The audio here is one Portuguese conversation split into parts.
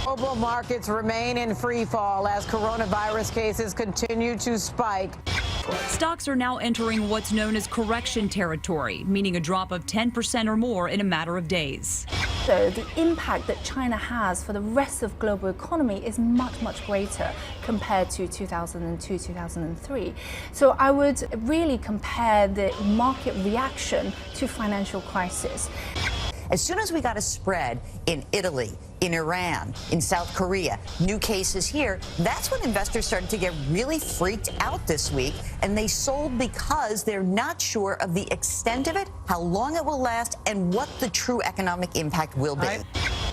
Global markets remain in free fall as coronavirus cases continue to spike. Stocks are now entering what's known as correction territory, meaning a drop of 10% or more in a matter of days. So the impact that China has for the rest of global economy is much, much greater compared to 2002, 2003. So I would really compare the market reaction to financial crisis. As soon as we got a spread in Italy, in Iran, in South Korea, new cases here, that's when investors started to get really freaked out this week, and they sold because they're not sure of the extent of it, how long it will last, and what the true economic impact will be.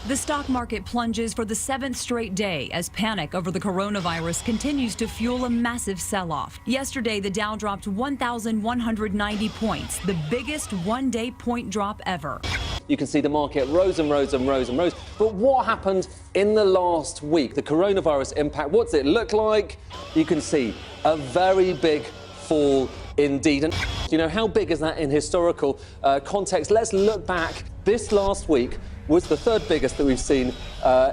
The stock market plunges for the 7th straight day as panic over the coronavirus continues to fuel a massive sell-off. Yesterday, the Dow dropped 1,190 points, the biggest one-day point drop ever. You can see the market rose and rose and rose and rose. But what happened in the last week? The coronavirus impact, what's it look like? You can see a very big fall indeed. And you know, how big is that in historical context? Let's look back. This last week was the third biggest that we've seen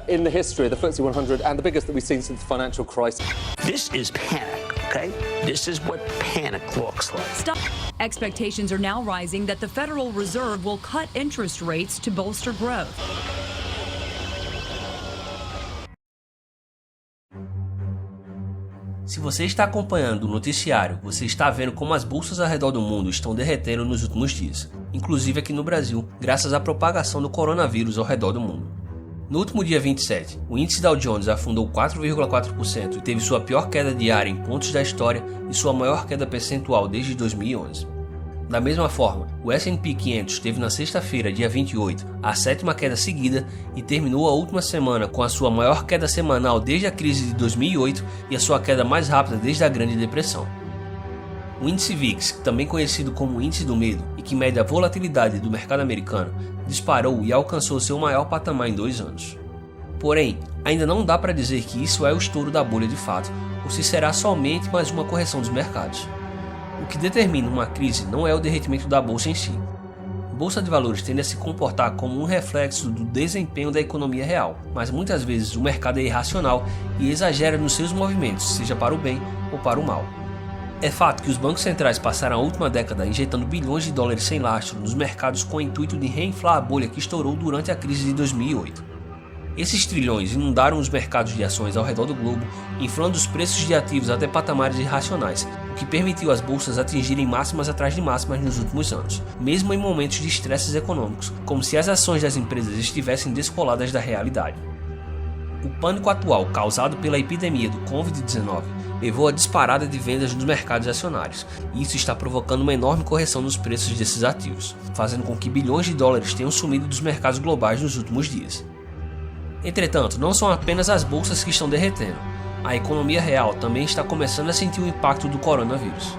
in the history of the FTSE 100 and the biggest that we've seen since the financial crisis. This is panic, okay? This is what panic looks like. Expectations are now rising that the Federal Reserve will cut interest rates to bolster growth. Se você está acompanhando o noticiário, você está vendo como as bolsas ao redor do mundo estão derretendo nos últimos dias, inclusive aqui no Brasil, graças à propagação do coronavírus ao redor do mundo. No último dia 27, o índice Dow Jones afundou 4,4% e teve sua pior queda diária em pontos da história e sua maior queda percentual desde 2011. Da mesma forma, o S&P 500 teve na sexta-feira, dia 28, a 7ª queda seguida e terminou a última semana com a sua maior queda semanal desde a crise de 2008 e a sua queda mais rápida desde a Grande Depressão. O índice VIX, também conhecido como índice do medo e que mede a volatilidade do mercado americano, disparou e alcançou seu maior patamar em 2 anos. Porém, ainda não dá para dizer que isso é o estouro da bolha de fato, ou se será somente mais uma correção dos mercados. O que determina uma crise não é o derretimento da bolsa em si. A bolsa de valores tende a se comportar como um reflexo do desempenho da economia real, mas muitas vezes o mercado é irracional e exagera nos seus movimentos, seja para o bem ou para o mal. É fato que os bancos centrais passaram a última década injetando bilhões de dólares sem lastro nos mercados com o intuito de reinflar a bolha que estourou durante a crise de 2008. Esses trilhões inundaram os mercados de ações ao redor do globo, inflando os preços de ativos até patamares irracionais, o que permitiu às bolsas atingirem máximas atrás de máximas nos últimos anos, mesmo em momentos de estresses econômicos, como se as ações das empresas estivessem descoladas da realidade. O pânico atual causado pela epidemia do Covid-19 levou à disparada de vendas nos mercados acionários, e isso está provocando uma enorme correção nos preços desses ativos, fazendo com que bilhões de dólares tenham sumido dos mercados globais nos últimos dias. Entretanto, não são apenas as bolsas que estão derretendo. A economia real também está começando a sentir o impacto do coronavírus.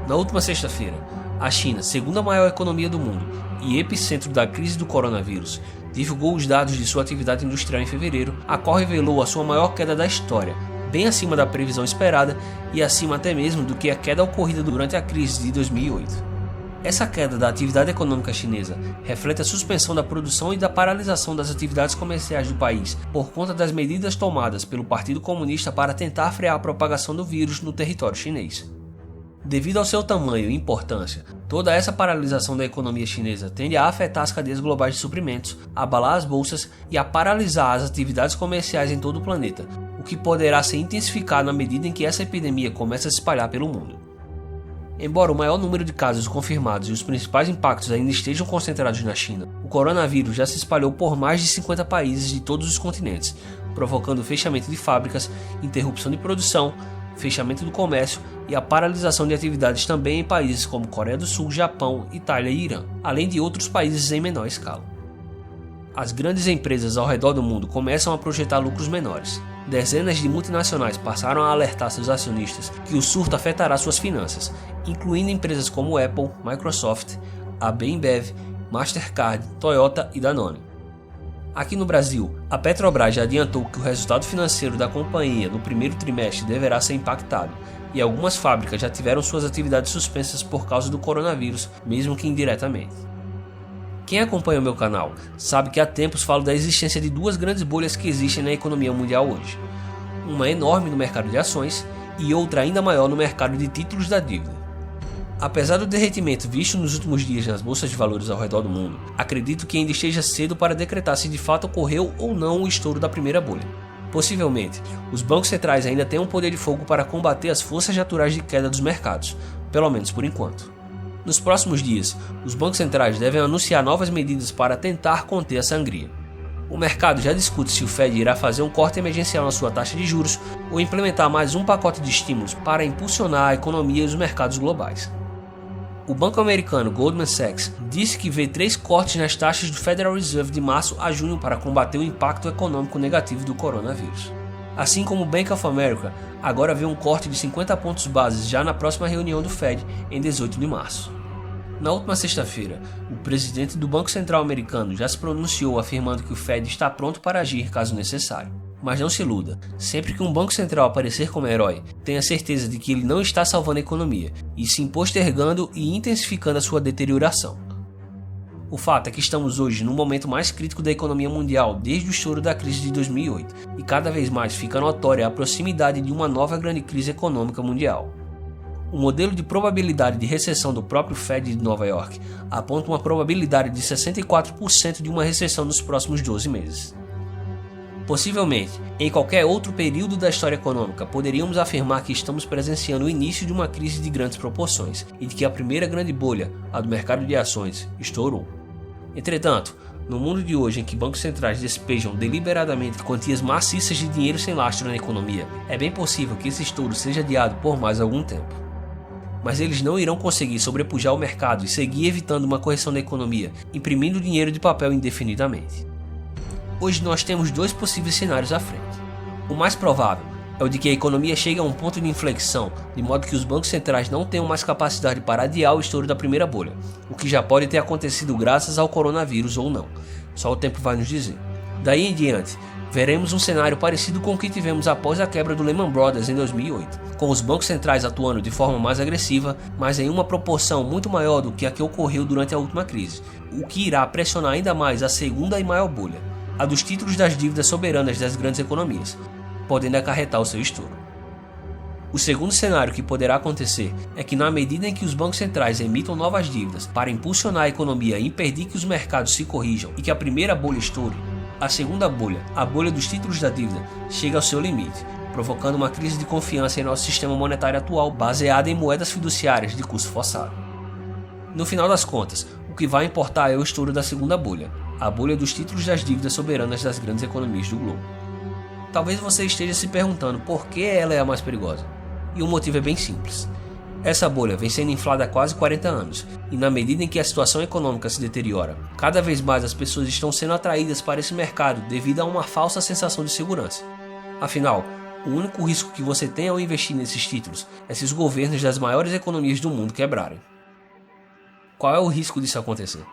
Na última sexta-feira, a China, segunda maior economia do mundo e epicentro da crise do coronavírus, divulgou os dados de sua atividade industrial em fevereiro, a qual revelou a sua maior queda da história, bem acima da previsão esperada e acima até mesmo do que a queda ocorrida durante a crise de 2008. Essa queda da atividade econômica chinesa reflete a suspensão da produção e da paralisação das atividades comerciais do país por conta das medidas tomadas pelo Partido Comunista para tentar frear a propagação do vírus no território chinês. Devido ao seu tamanho e importância, toda essa paralisação da economia chinesa tende a afetar as cadeias globais de suprimentos, abalar as bolsas e a paralisar as atividades comerciais em todo o planeta, o que poderá ser intensificado na medida em que essa epidemia começa a se espalhar pelo mundo. Embora o maior número de casos confirmados e os principais impactos ainda estejam concentrados na China, o coronavírus já se espalhou por mais de 50 países de todos os continentes, provocando o fechamento de fábricas, interrupção de produção, fechamento do comércio e a paralisação de atividades também em países como Coreia do Sul, Japão, Itália e Irã, além de outros países em menor escala. As grandes empresas ao redor do mundo começam a projetar lucros menores. Dezenas de multinacionais passaram a alertar seus acionistas que o surto afetará suas finanças, incluindo empresas como Apple, Microsoft, a Bembev, Mastercard, Toyota e Danone. Aqui no Brasil, a Petrobras já adiantou que o resultado financeiro da companhia no primeiro trimestre deverá ser impactado, e algumas fábricas já tiveram suas atividades suspensas por causa do coronavírus, mesmo que indiretamente. Quem acompanha o meu canal sabe que há tempos falo da existência de duas grandes bolhas que existem na economia mundial hoje. Uma enorme no mercado de ações e outra ainda maior no mercado de títulos da dívida. Apesar do derretimento visto nos últimos dias nas bolsas de valores ao redor do mundo, acredito que ainda esteja cedo para decretar se de fato ocorreu ou não o estouro da primeira bolha. Possivelmente, os bancos centrais ainda têm um poder de fogo para combater as forças naturais de queda dos mercados, pelo menos por enquanto. Nos próximos dias, os bancos centrais devem anunciar novas medidas para tentar conter a sangria. O mercado já discute se o Fed irá fazer um corte emergencial na sua taxa de juros ou implementar mais um pacote de estímulos para impulsionar a economia e os mercados globais. O banco americano Goldman Sachs disse que vê 3 cortes nas taxas do Federal Reserve de março a junho para combater o impacto econômico negativo do coronavírus. Assim como o Bank of America agora vê um corte de 50 pontos bases já na próxima reunião do Fed em 18 de março. Na última sexta-feira, o presidente do Banco Central americano já se pronunciou afirmando que o Fed está pronto para agir caso necessário. Mas não se iluda, sempre que um banco central aparecer como herói, tenha certeza de que ele não está salvando a economia, e sim postergando e intensificando a sua deterioração. O fato é que estamos hoje no momento mais crítico da economia mundial desde o estouro da crise de 2008, e cada vez mais fica notória a proximidade de uma nova grande crise econômica mundial. O modelo de probabilidade de recessão do próprio Fed de Nova York aponta uma probabilidade de 64% de uma recessão nos próximos 12 meses. Possivelmente, em qualquer outro período da história econômica, poderíamos afirmar que estamos presenciando o início de uma crise de grandes proporções e de que a primeira grande bolha, a do mercado de ações, estourou. Entretanto, no mundo de hoje em que bancos centrais despejam deliberadamente quantias maciças de dinheiro sem lastro na economia, é bem possível que esse estouro seja adiado por mais algum tempo. Mas eles não irão conseguir sobrepujar o mercado e seguir evitando uma correção da economia, imprimindo dinheiro de papel indefinidamente. Hoje nós temos 2 possíveis cenários à frente. O mais provável é o de que a economia chegue a um ponto de inflexão, de modo que os bancos centrais não tenham mais capacidade para adiar o estouro da primeira bolha, o que já pode ter acontecido graças ao coronavírus ou não. Só o tempo vai nos dizer. Daí em diante, veremos um cenário parecido com o que tivemos após a quebra do Lehman Brothers em 2008, com os bancos centrais atuando de forma mais agressiva, mas em uma proporção muito maior do que a que ocorreu durante a última crise, o que irá pressionar ainda mais a segunda e maior bolha, a dos títulos das dívidas soberanas das grandes economias, podendo acarretar o seu estouro. O segundo cenário que poderá acontecer é que, na medida em que os bancos centrais emitam novas dívidas para impulsionar a economia e impedir que os mercados se corrijam e que a primeira bolha estoure, a segunda bolha, a bolha dos títulos da dívida, chega ao seu limite, provocando uma crise de confiança em nosso sistema monetário atual baseada em moedas fiduciárias de curso forçado. No final das contas, o que vai importar é o estouro da segunda bolha, a bolha dos títulos das dívidas soberanas das grandes economias do globo. Talvez você esteja se perguntando por que ela é a mais perigosa. E o motivo é bem simples. Essa bolha vem sendo inflada há quase 40 anos, e na medida em que a situação econômica se deteriora, cada vez mais as pessoas estão sendo atraídas para esse mercado devido a uma falsa sensação de segurança. Afinal, o único risco que você tem ao investir nesses títulos é se os governos das maiores economias do mundo quebrarem. Qual é o risco disso acontecer?